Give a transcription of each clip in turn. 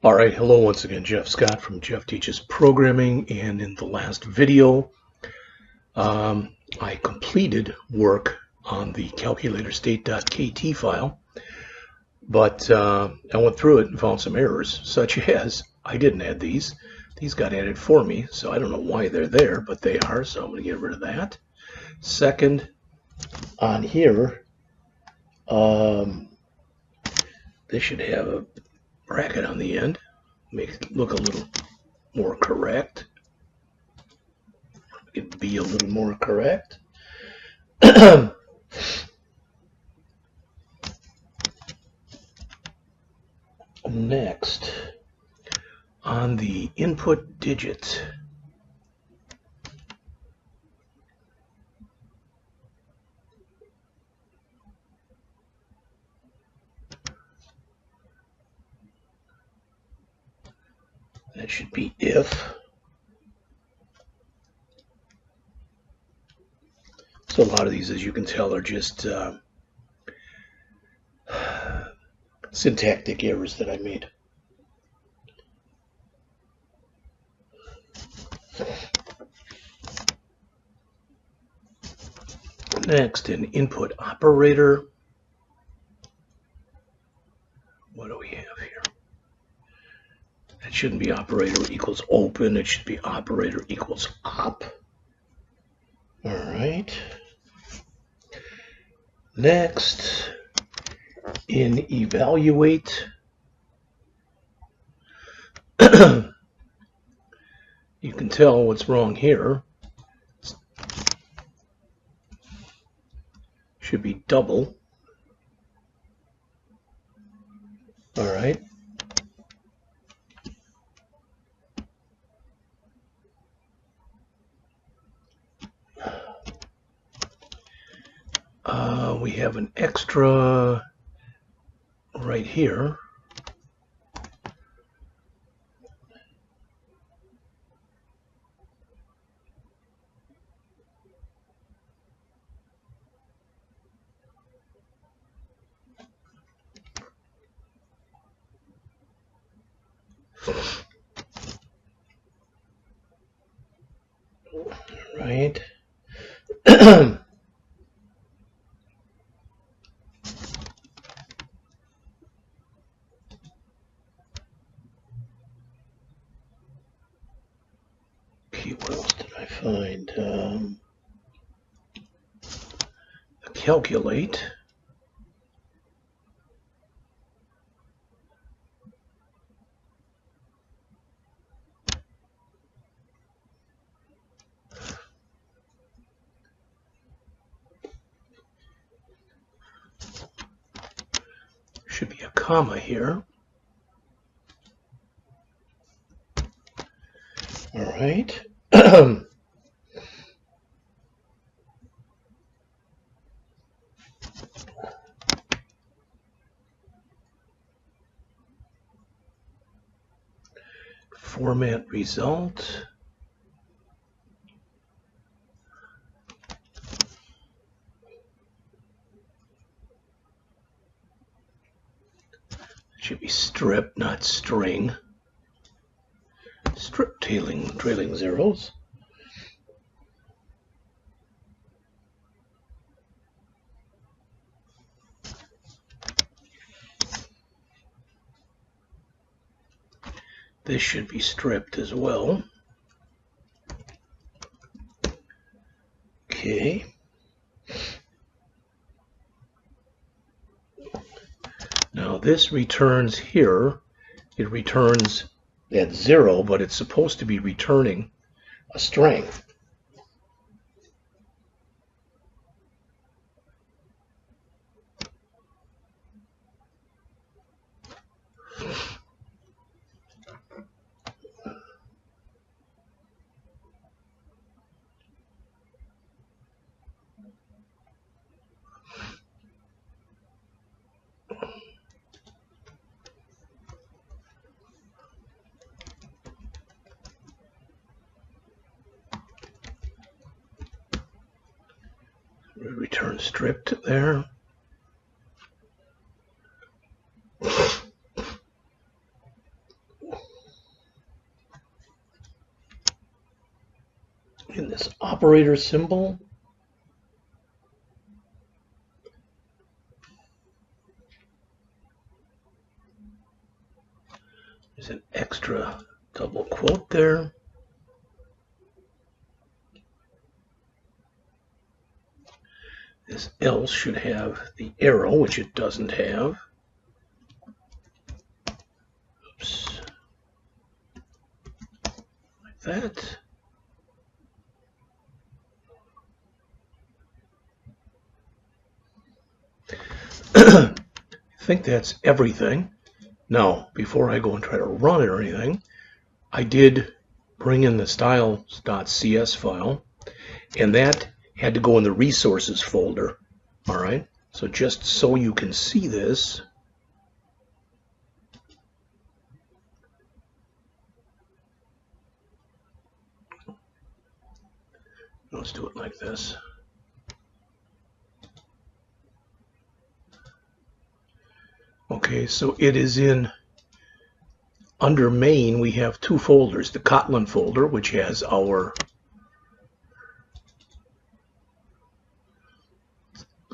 All right, hello once again, Jeff Scott from Jeff Teaches Programming, and in the last video I completed work on the calculator-state.kt file, but I went through it and found some errors, such as I didn't add these. These got added for me, so I don't know why they're there, but they are, so I'm going to get rid of that. Second, on here, this should have a bracket on the end. Make it look a little more correct. It be a little more correct. Next, on the input digit, that should be if. So a lot of these, as you can tell, are just syntactic errors that I made. Next, an input operator. What do we have here? It shouldn't be operator equals open. It should be operator equals op. All right. Next, in evaluate, you can tell what's wrong here. Should be double. All right. We have an extra right here. Right. Okay, what else did I find? Calculate. Should be a comma here. All right. Format result. Should be strip, not string. Strip trailing zeros. This should be stripped as well. Okay. Now this returns here. It returns at 0, but it's supposed to be returning a string. Return stripped there. in this operator symbol. There's an extra double quote there. This else should have the arrow, which it doesn't have. Oops. Like that. I think that's everything. Now, before I go and try to run it or anything, I did bring in the styles.cs file, and that had to go in the resources folder. All right, so just so you can see this, let's do it like this. Okay, so it is in, under main, we have two folders. The Kotlin folder, which has our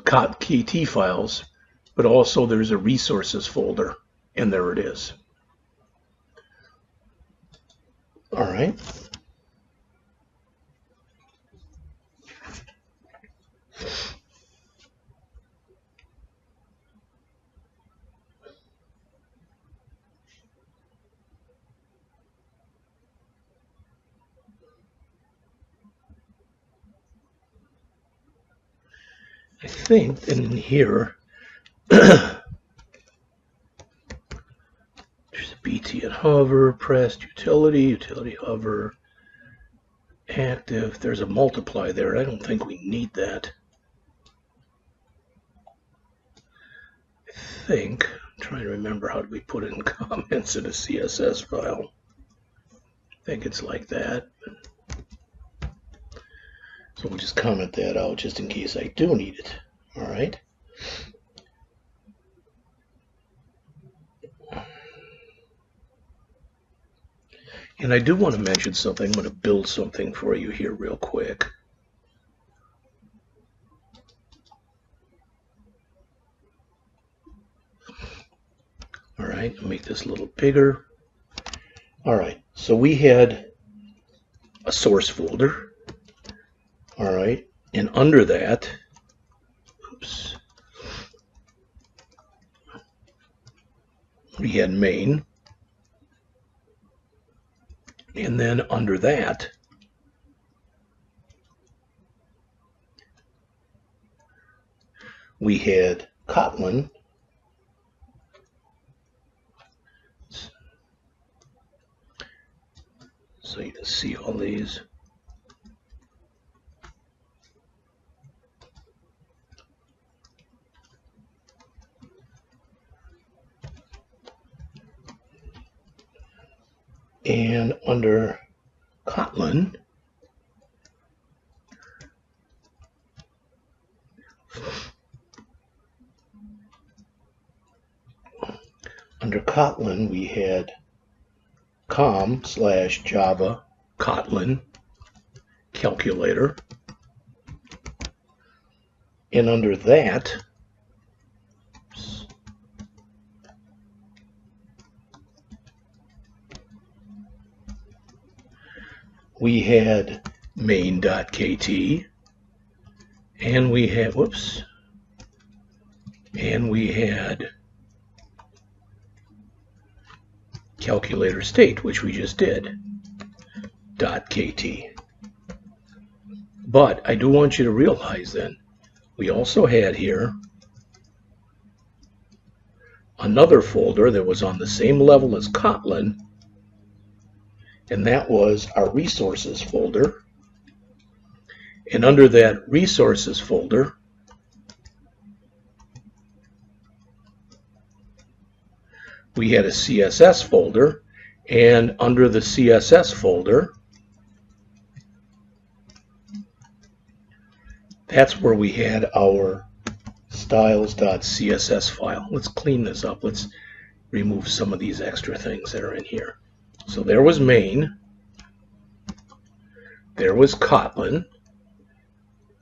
KT files, but also there's a resources folder, and there it is. All right. I think in here, there's a BT and hover, pressed utility, utility hover, active. There's a multiply there. I don't think we need that. I think, I'm trying to remember how do we put it in comments in a CSS file. I think it's like that. So we'll just comment that out just in case I do need it. All right. And I do want to mention something. I'm going to build something for you here real quick. All right, I'll make this a little bigger. All right, so we had a source folder. All right, and under that, oops, we had main. And then under that, we had Kotlin. So you can see all these. And under Kotlin, we had com/Java Kotlin calculator. And under that, we had main.kt, and we had, whoops, and we had calculator state, which we just did, .kt. But I do want you to realize then, we also had here another folder that was on the same level as Kotlin, and that was our resources folder. And under that resources folder, we had a CSS folder, and under the CSS folder, that's where we had our styles.css file. Let's clean this up. Let's remove some of these extra things that are in here. So there was main. there was Kotlin,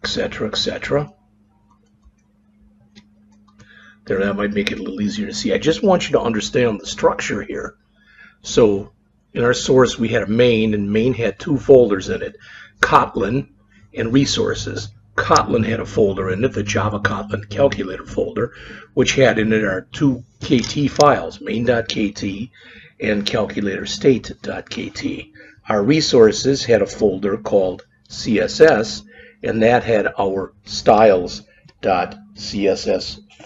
etc., etc. There, that might make it a little easier to see. I just want you to understand the structure here. So in our source, we had a main, and main had two folders in it, Kotlin and resources. Kotlin had a folder in it, the Java Kotlin Calculator folder, which had in it our two KT files, main.kt and calculatorstate.kt. Our resources had a folder called CSS, and that had our styles.css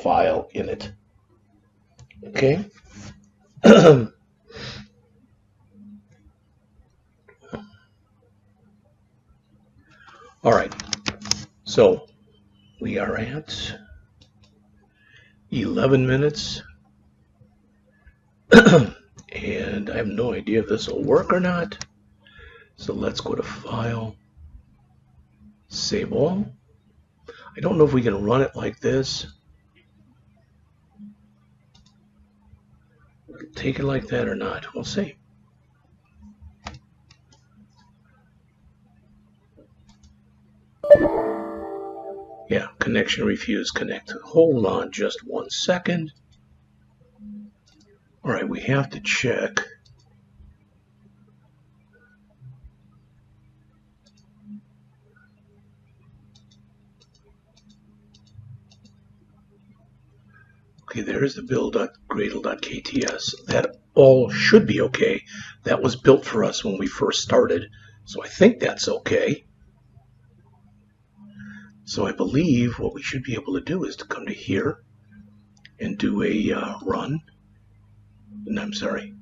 file in it. Okay? All right, so we are at 11 minutes, and I have no idea if this will work or not. So let's go to File, Save All. I don't know if we can run it like this. Take it like that or not. We'll see. Yeah, connection refused. Connect. Hold on just 1 second. All right, we have to check. Okay, there's the build.gradle.kts. That all should be okay. That was built for us when we first started, so I think that's okay. So I believe what we should be able to do is to come to here and do a run. And I'm sorry.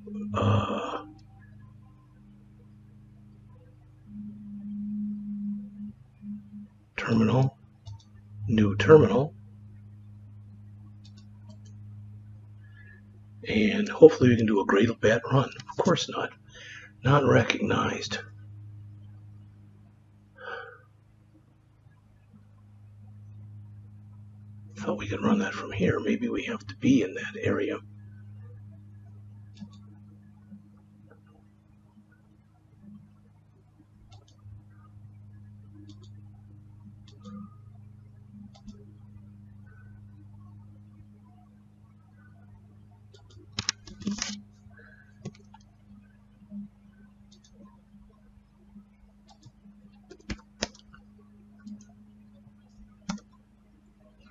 Terminal, new terminal. And hopefully we can do a Gradle bat run. Of course not. Not recognized. Thought we could run that from here. Maybe we have to be in that area.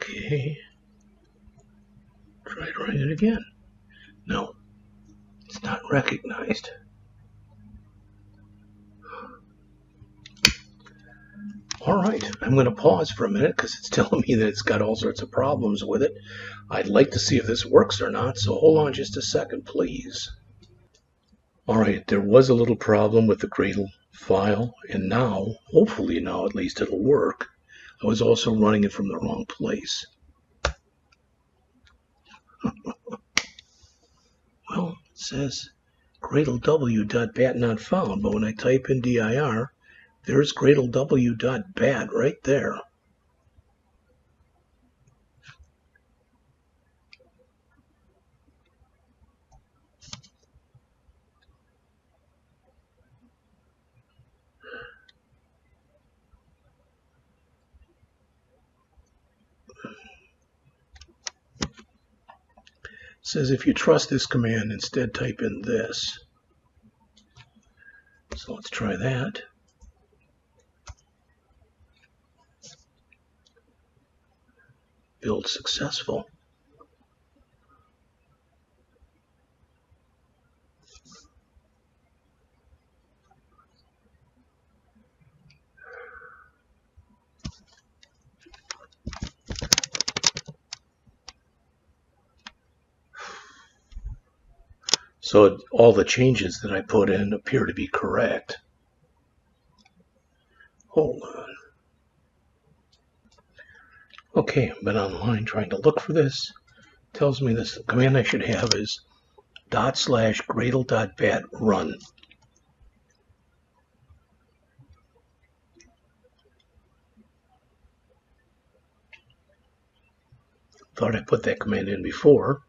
Okay. Try to run it again. No, it's not recognized. All right, I'm going to pause for a minute because it's telling me that it's got all sorts of problems with it. I'd like to see if this works or not, so hold on just a second, please. All right, there was a little problem with the Gradle file, and now, hopefully now at least it'll work. I was also running it from the wrong place. Well, it says gradlew.bat not found, but when I type in dir, there's gradlew.bat right there. It says if you trust this command, instead type in this. So let's try that. Build successful. So all the changes that I put in appear to be correct. Hold on. Okay, I've been online trying to look for this. It tells me this command I should have is /gradle.bat run. Thought I put that command in before.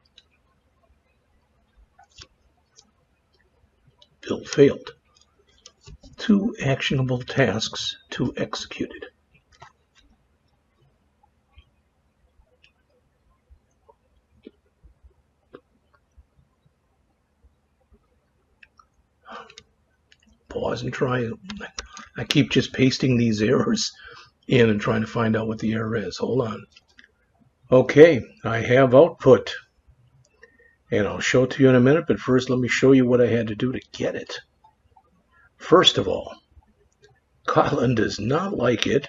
Build failed. 2 actionable tasks to executed. Pause and try it. I keep just pasting these errors in and trying to find out what the error is. Hold on. Okay, I have output. And I'll show it to you in a minute, but first let me show you what I had to do to get it. First of all, Kotlin does not like it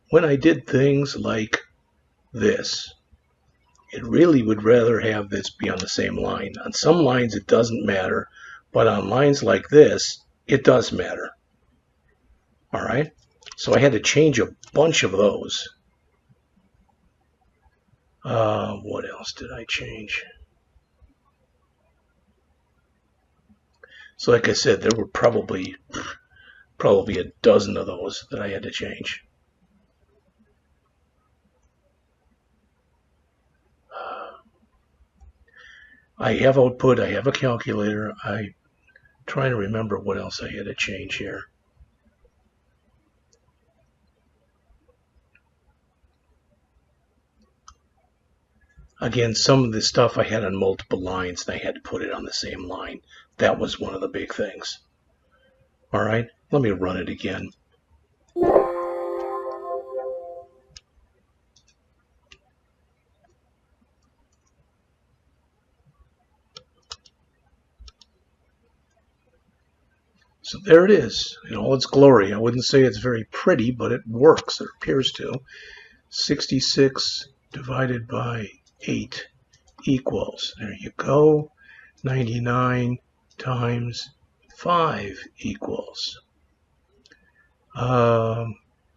when I did things like this. It really would rather have this be on the same line. On some lines it doesn't matter, but on lines like this, it does matter. Alright, so I had to change a bunch of those. What else did I change? So like I said, there were probably a dozen of those that I had to change. I have output, I have a calculator. I'm trying to remember what else I had to change here. Again, some of the stuff I had on multiple lines, and I had to put it on the same line. That was one of the big things. All right, let me run it again. So there it is in all its glory. I wouldn't say it's very pretty, but it works. It appears to. 66 divided by 8 equals, there you go, 99 times 5 equals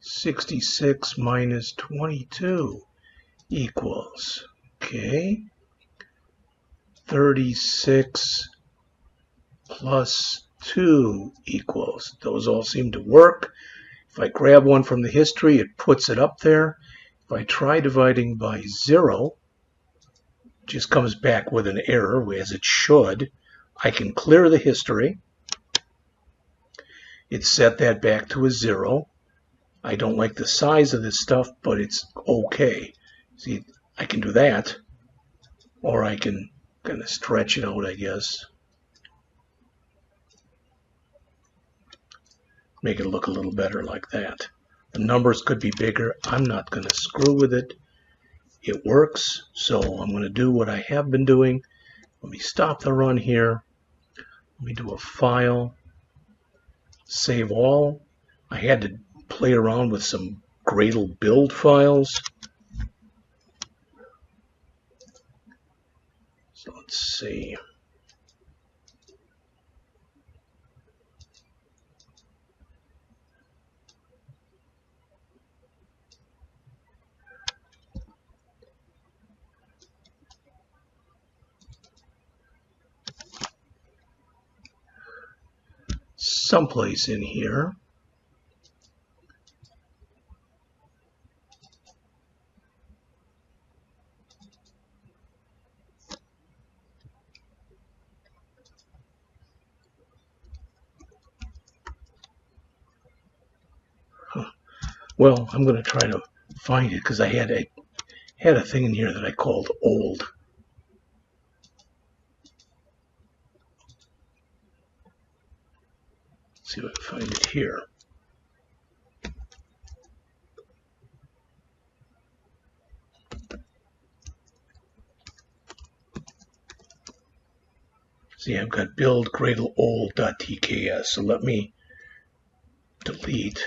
66 minus 22 equals, okay, 36 plus 2 equals. Those all seem to work. If I grab one from the history, it puts it up there. If I try dividing by 0, it just comes back with an error, as it should. I can clear the history. It set that back to a 0. I don't like the size of this stuff, but it's okay. See, I can do that, or I can kind of stretch it out, I guess. Make it look a little better like that. The numbers could be bigger. I'm not going to screw with it. It works, so I'm going to do what I have been doing. Let me stop the run here. Let me do a file, save all. I had to play around with some Gradle build files. So let's see. Someplace in here. Well, I'm going to try to find it because I had a thing in here that I called old. Let's see if I can find it here. See, I've got build Gradle old.tks. So let me delete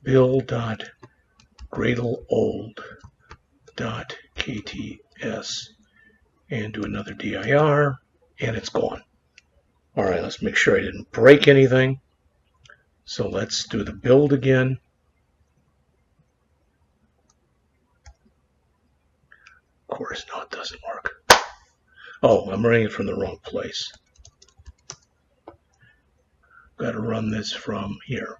build.gradleold.kts and do another dir, and it's gone. All right, let's make sure I didn't break anything. So let's do the build again. Of course, no, it doesn't work. Oh, I'm running it from the wrong place. Got to run this from here,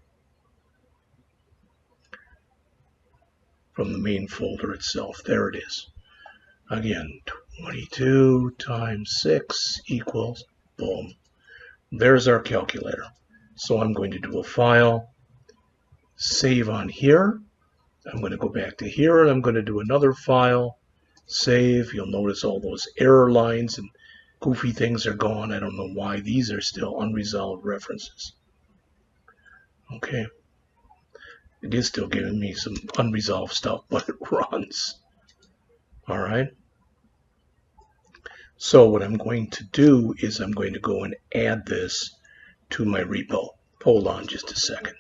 from the main folder itself. There it is. Again, 22 times 6 equals, boom. There's our calculator. So I'm going to do a file, save on here. I'm going to go back to here and I'm going to do another file, save. You'll notice all those error lines and goofy things are gone. I don't know why these are still unresolved references. Okay. It is still giving me some unresolved stuff, but it runs. All right. So what I'm going to do is I'm going to go and add this to my repo. Hold on just a second.